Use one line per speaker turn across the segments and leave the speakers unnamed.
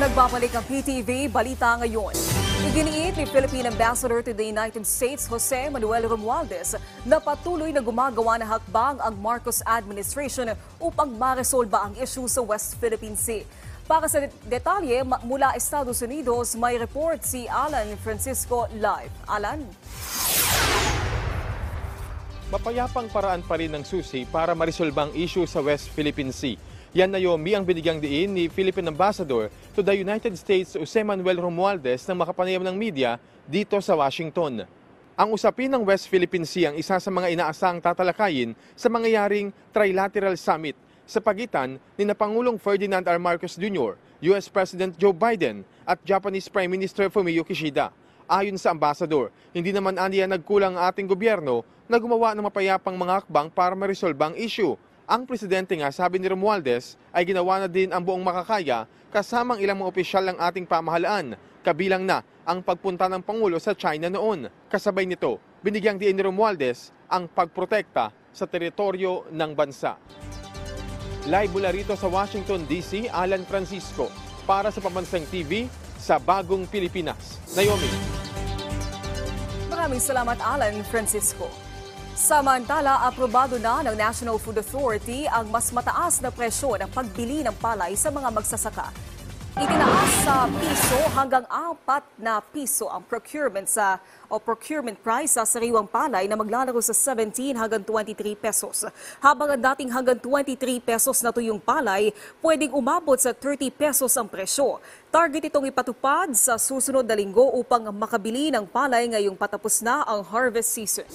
Nagbabalik ang PTV Balita Ngayon. Iginiit ni Philippine Ambassador to the United States Jose Manuel Romualdez na patuloy na gumagawa ng hakbang ang Marcos administration upang maresolba ang issue sa West Philippine Sea. Para sa detalye mula Estados Unidos, may report si Alan Francisco live. Alan?
Mapayapang paraan pa rin ng susi para marisolbang issue sa West Philippine Sea. Yan na yomi ang binigyang diin ni Philippine Ambassador to the United States Jose Manuel Romualdez ng makapanayam ng media dito sa Washington. Ang usapin ng West Philippine Sea ang isa sa mga inaasahang tatalakayin sa mangyayaring trilateral summit sa pagitan ni Pangulong Ferdinand R. Marcos Jr., US President Joe Biden at Japanese Prime Minister Fumio Kishida. Ayon sa ambassador, hindi naman aniya nagkulang ang ating gobyerno na gumawa ng mapayapang mga hakbang para marisolba ang issue. Ang presidente nga, sabi ni Romualdez, ay ginawa na din ang buong makakaya kasamang ilang mga opisyal ng ating pamahalaan, kabilang na ang pagpunta ng Pangulo sa China noon. Kasabay nito, binigyang diin ni Romualdez ang pagprotekta sa teritoryo ng bansa. Live mula rito sa Washington, D.C., Alan Francisco, para sa Pambansang TV sa Bagong Pilipinas. Naomi.
Maraming salamat, Alan Francisco. Samantala, aprobado na ng National Food Authority ang mas mataas na presyo ng pagbili ng palay sa mga magsasaka. Itinaas sa piso hanggang 4 na piso ang procurement price sa sariwang palay na maglalaro sa 17 hanggang 23 pesos. Habang ang dating hanggang 23 pesos na tuyong palay, pwedeng umabot sa 30 pesos ang presyo. Target itong ipatupad sa susunod na linggo upang makabili ng palay ngayong patapos na ang harvest season.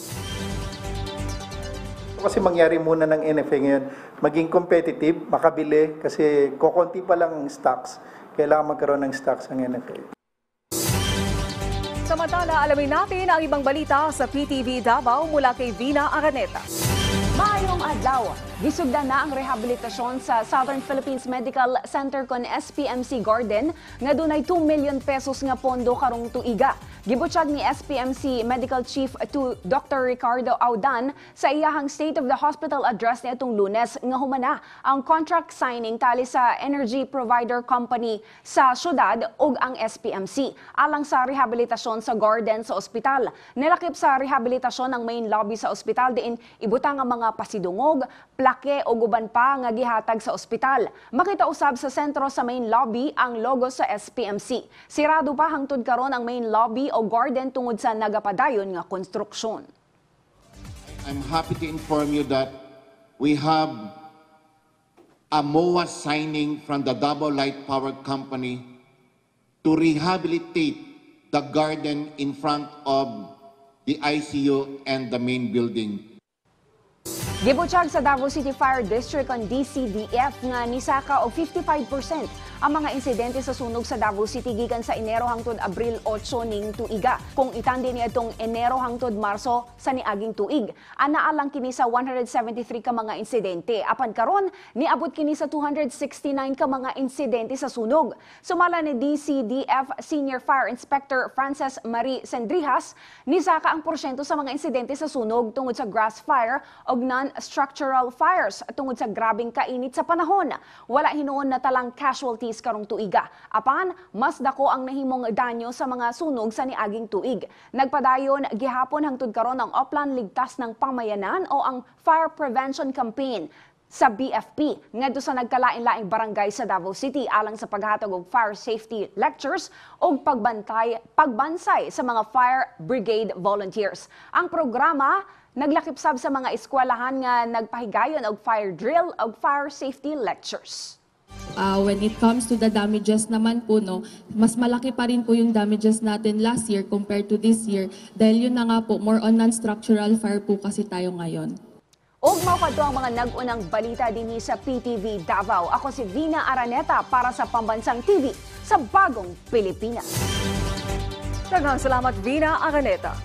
Kasi mangyari muna ng NFA ngayon, maging competitive, makabili, kasi kukunti pa lang ang stocks. Kailangan magkaroon ng stocks ang NFA.
Samantala, alamin natin ang ibang balita sa PTV Davao mula kay Vina Araneta.
Maayong adlaw, gisugdan na ang rehabilitasyon sa Southern Philippines Medical Center kon SPMC Garden nga dunay 2 million pesos nga pondo karong tuiga. Gibutyag ni SPMC Medical Chief to Dr. Ricardo Audan sa iyahang State of the Hospital address niadtong Lunes nga humana ang contract signing tali sa energy provider company sa syudad ug ang SPMC alang sa rehabilitasyon sa garden sa ospital. Nilakip sa rehabilitasyon ang main lobby sa ospital diin ibutang ang mga pasidungog, plake o guban pa nga gihatag sa ospital. Makita usab sa sentro sa main lobby ang logo sa SPMC. Sirado pa hangtod karon ang main lobby o garden tungod sa nagapadayon nga konstruksyon.
I'm happy to inform you that we have a MOA signing from the Davao Light Power Company to rehabilitate the garden in front of the ICU and the main building.
Gibutyag sa Davao City Fire District on DCDF nga nisaka og 55% ang mga insidente sa sunog sa Davao City gikan sa Enero hangtod Abril 8 ning tuiga. Kung itandi niadtong Enero hangtod Marso sa niaging tuig, anaa lang kini sa 173 ka mga insidente. Apan karon niabot kini sa 269 ka mga insidente sa sunog. Sumala ni DCDF Senior Fire Inspector Frances Marie Sendrijas, nisaka ang porsyento sa mga insidente sa sunog tungod sa grass fire og non-structural fires tungod sa grabing kainit sa panahon. Wala hinuon na talang casualties karong tuiga. Apan, mas dako ang nahimong danyo sa mga sunog sa niaging tuig. Nagpadayon gihapon hangtod karon ang Oplan Ligtas ng Pamayanan o ang Fire Prevention Campaign sa BFP ngadto sa nagkalain-laing barangay sa Davao City alang sa paghatag og fire safety lectures ug pagbansay sa mga fire brigade volunteers. Ang programa naglakip sab sa mga eskwelahan nga nagpahigayon og fire drill ug fire safety lectures.
When it comes to the damages naman po, no, mas malaki pa rin po yung damages natin last year compared to this year dahil yun na nga po, more on non-structural fire po kasi tayo ngayon.
Og mao kadto ang mga nag-unang balita dinhi sa PTV Davao. Ako si Vina Araneta para sa Pambansang TV sa Bagong Pilipinas.
Daghang salamat, Vina Araneta.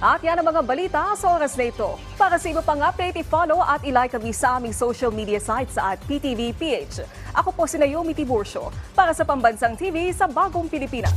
At yan ang mga balita sa oras na ito. Para sa iba pang update, i-follow at i-like kami sa aming social media sites at PTV PH. Ako po si Naomi Tiburcio para sa Pambansang TV sa Bagong Pilipinas.